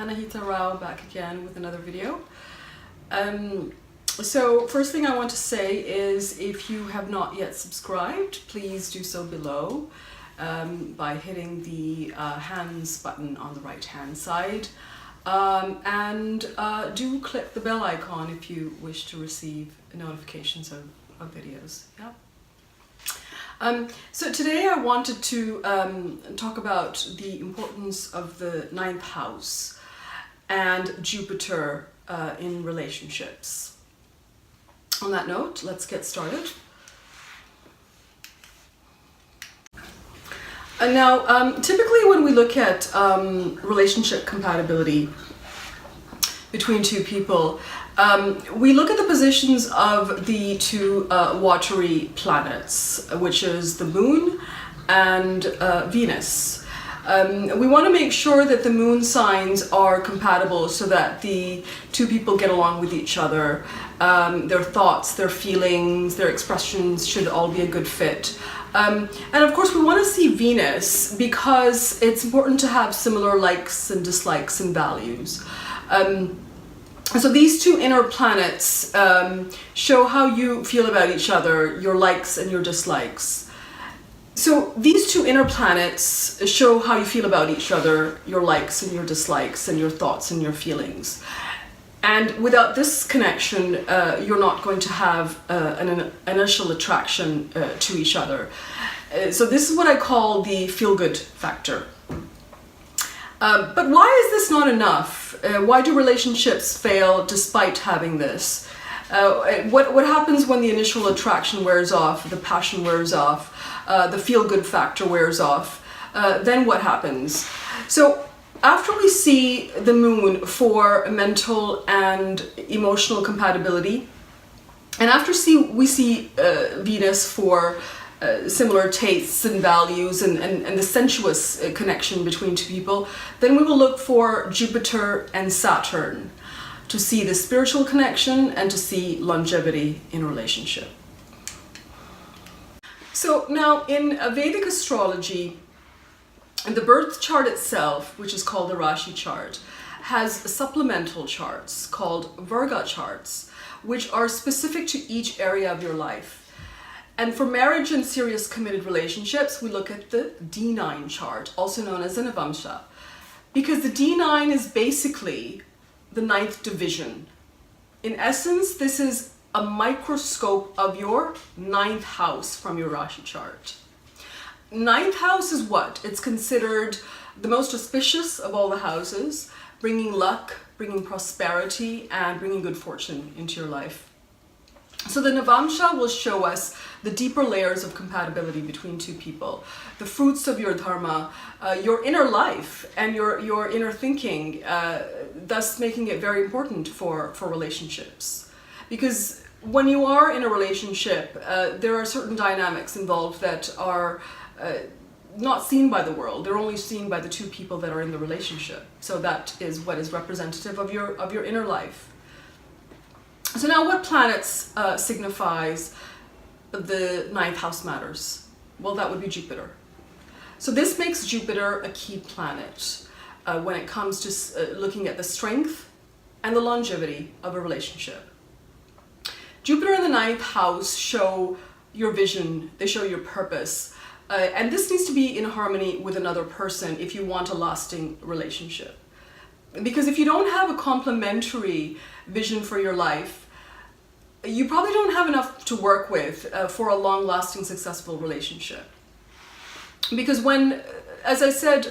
Anahita Rao back again with another video. So first thing I want to say is if you have not yet subscribed, please do so below by hitting the hands button on the right hand side. Do click the bell icon if you wish to receive notifications of videos. Yeah. So today I wanted to talk about the importance of the 9th house and Jupiter in relationships. On that note, let's get started. Now, typically when we look at relationship compatibility between two people, we look at the positions of the two watery planets, which is the Moon and Venus. We want to make sure that the moon signs are compatible so that the two people get along with each other. Their thoughts, their feelings, their expressions should all be a good fit. And of course we want to see Venus because it's important to have similar likes and dislikes and values. So these two inner planets show how you feel about each other, your likes and your dislikes. So these two inner planets show how you feel about each other, your likes and your dislikes and your thoughts and your feelings. And without this connection, you're not going to have an initial attraction to each other. So this is what I call the feel-good factor. But why is this not enough? Why do relationships fail despite having this? What happens when the initial attraction wears off, the passion wears off, the feel-good factor wears off? Then what happens? So after we see the moon for mental and emotional compatibility, and after we see Venus for similar tastes and values and the sensuous connection between two people, then we will look for Jupiter and Saturn to see the spiritual connection and to see longevity in a relationship. So now in Vedic astrology, the birth chart itself, which is called the Rashi chart, has supplemental charts called Virga charts, which are specific to each area of your life. And for marriage and serious committed relationships, we look at the D9 chart, also known as an Navamsha, because the D9 is basically the 9th division. In essence, this is a microscope of your 9th house from your Rashi chart. 9th house is what? It's considered the most auspicious of all the houses, bringing luck, bringing prosperity, and bringing good fortune into your life. So the Navamsha will show us the deeper layers of compatibility between two people, the fruits of your dharma, your inner life and your inner thinking, thus making it very important for relationships. Because when you are in a relationship, there are certain dynamics involved that are not seen by the world. They're only seen by the two people that are in the relationship. So that is what is representative of your inner life. So now what planets signifies the 9th house matters? Well, that would be Jupiter. So this makes Jupiter a key planet when it comes to looking at the strength and the longevity of a relationship. Jupiter in the 9th house show your vision, they show your purpose. And this needs to be in harmony with another person if you want a lasting relationship. Because if you don't have a complementary vision for your life, you probably don't have enough to work with for a long-lasting, successful relationship. Because when, as I said,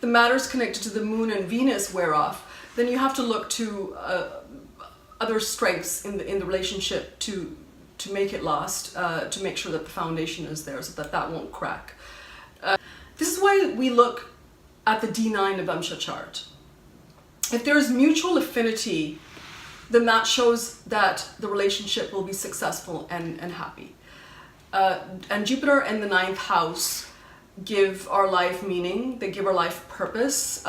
the matters connected to the moon and Venus wear off, then you have to look to other strengths in the relationship to make it last, to make sure that the foundation is there so that won't crack. This is why we look at the D9 Navamsha chart. If there's mutual affinity, then that shows that the relationship will be successful and happy. And Jupiter and the 9th house give our life meaning, they give our life purpose.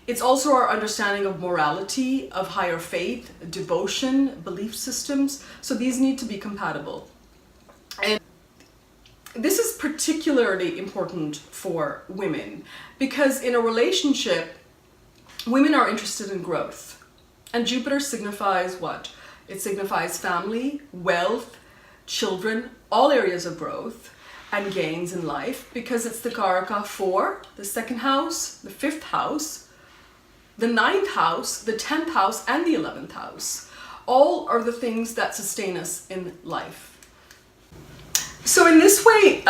It's also our understanding of morality, of higher faith, devotion, belief systems. So these need to be compatible. And this is particularly important for women because in a relationship, women are interested in growth. And Jupiter signifies what? It signifies family, wealth, children, all areas of growth and gains in life, because it's the Karaka for the second house, the fifth house, the ninth house, the 10th house, and the 11th house. All are the things that sustain us in life. So in this way,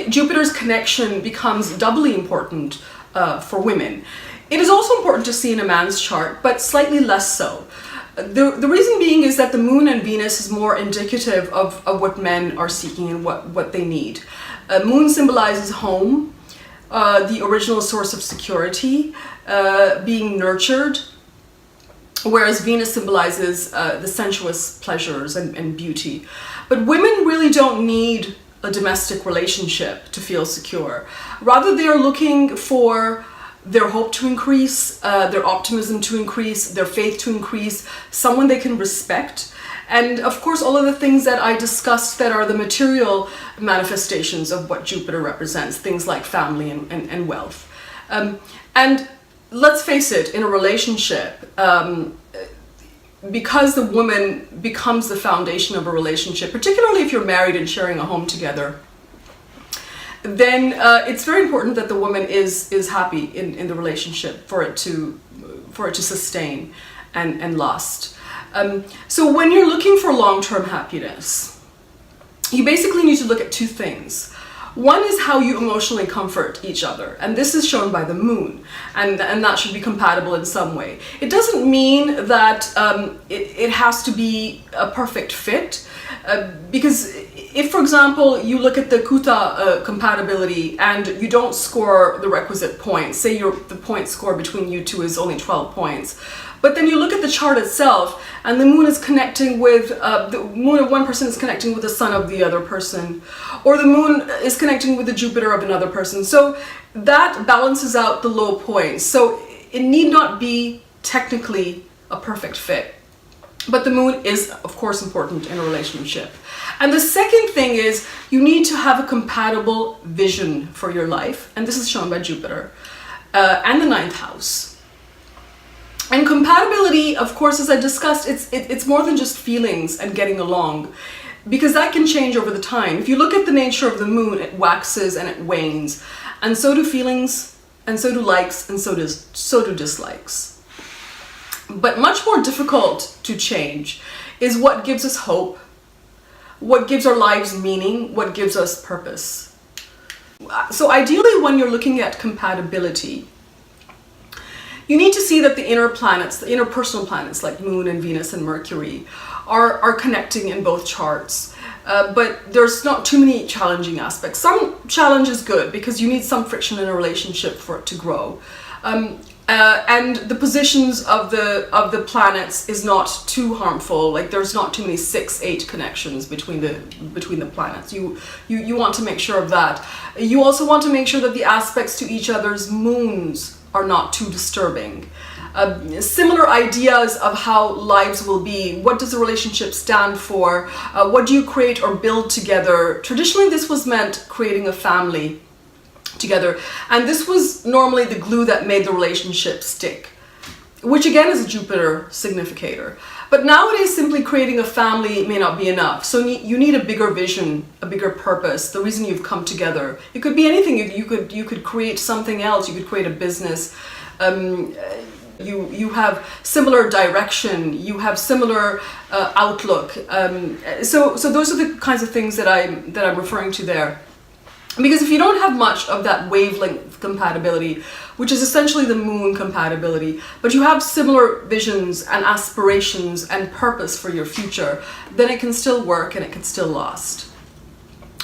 Jupiter's connection becomes doubly important for women. It is also important to see in a man's chart, but slightly less so. The reason being is that the moon and Venus is more indicative of what men are seeking and what they need. Moon symbolizes home, the original source of security, being nurtured, whereas Venus symbolizes the sensuous pleasures and beauty. But women really don't need a domestic relationship to feel secure. Rather, they are looking for their hope to increase, their optimism to increase, their faith to increase, someone they can respect. And of course, all of the things that I discussed that are the material manifestations of what Jupiter represents, things like family and wealth. And let's face it, in a relationship, because the woman becomes the foundation of a relationship, particularly if you're married and sharing a home together, then it's very important that the woman is happy in the relationship for it to sustain and last. So when you're looking for long-term happiness, you basically need to look at two things. One is how you emotionally comfort each other, and this is shown by the moon, and that should be compatible in some way. It doesn't mean that it has to be a perfect fit, because if, for example, you look at the Kuta compatibility and you don't score the requisite points, say the point score between you two is only 12 points, but then you look at the chart itself and the moon is connecting with, the moon of one person is connecting with the sun of the other person, or the moon is connecting with the Jupiter of another person. So that balances out the low points. So it need not be technically a perfect fit. But the moon is, of course, important in a relationship. And the second thing is you need to have a compatible vision for your life. And this is shown by Jupiter and the ninth house. And compatibility, of course, as I discussed, it's more than just feelings and getting along, because that can change over the time. If you look at the nature of the moon, it waxes and it wanes. And so do feelings, and so do likes, and so do dislikes. But much more difficult to change is what gives us hope, what gives our lives meaning, what gives us purpose. So ideally, when you're looking at compatibility, you need to see that the inner planets, the interpersonal planets like Moon and Venus and Mercury are connecting in both charts. But there's not too many challenging aspects. Some challenge is good because you need some friction in a relationship for it to grow. And the positions of the planets is not too harmful. Like there's not too many 6-8 connections between the planets. You want to make sure of that. You also want to make sure that the aspects to each other's moons are not too disturbing. Similar ideas of how lives will be. What does a relationship stand for? What do you create or build together? Traditionally, this was meant creating a family together, and this was normally the glue that made the relationship stick, which again is a Jupiter significator. But nowadays, simply creating a family may not be enough. So you need a bigger vision, a bigger purpose, the reason you've come together. It could be anything. You could create something else. You could create a business. You have similar direction. You have similar outlook. So those are the kinds of things that I'm referring to there. Because if you don't have much of that wavelength compatibility, which is essentially the moon compatibility, but you have similar visions and aspirations and purpose for your future, then it can still work and it can still last.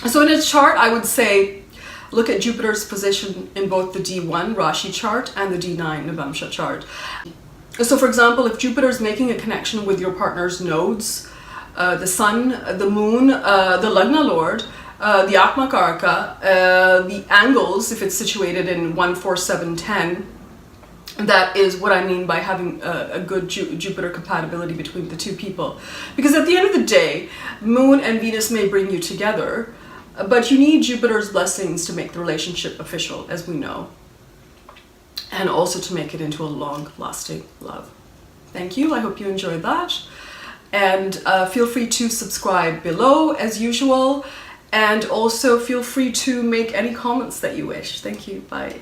So in a chart, I would say, look at Jupiter's position in both the D1 Rashi chart and the D9 Navamsha chart. So for example, if Jupiter is making a connection with your partner's nodes, the sun, the moon, the Lagna Lord, the Atma Karaka, the angles, if it's situated in 1, 4, 7, 10, that is what I mean by having a good Jupiter compatibility between the two people. Because at the end of the day, Moon and Venus may bring you together, but you need Jupiter's blessings to make the relationship official, as we know. and also to make it into a long-lasting love. Thank you. I hope you enjoyed that. And feel free to subscribe below as usual. And also feel free to make any comments that you wish. Thank you. Bye.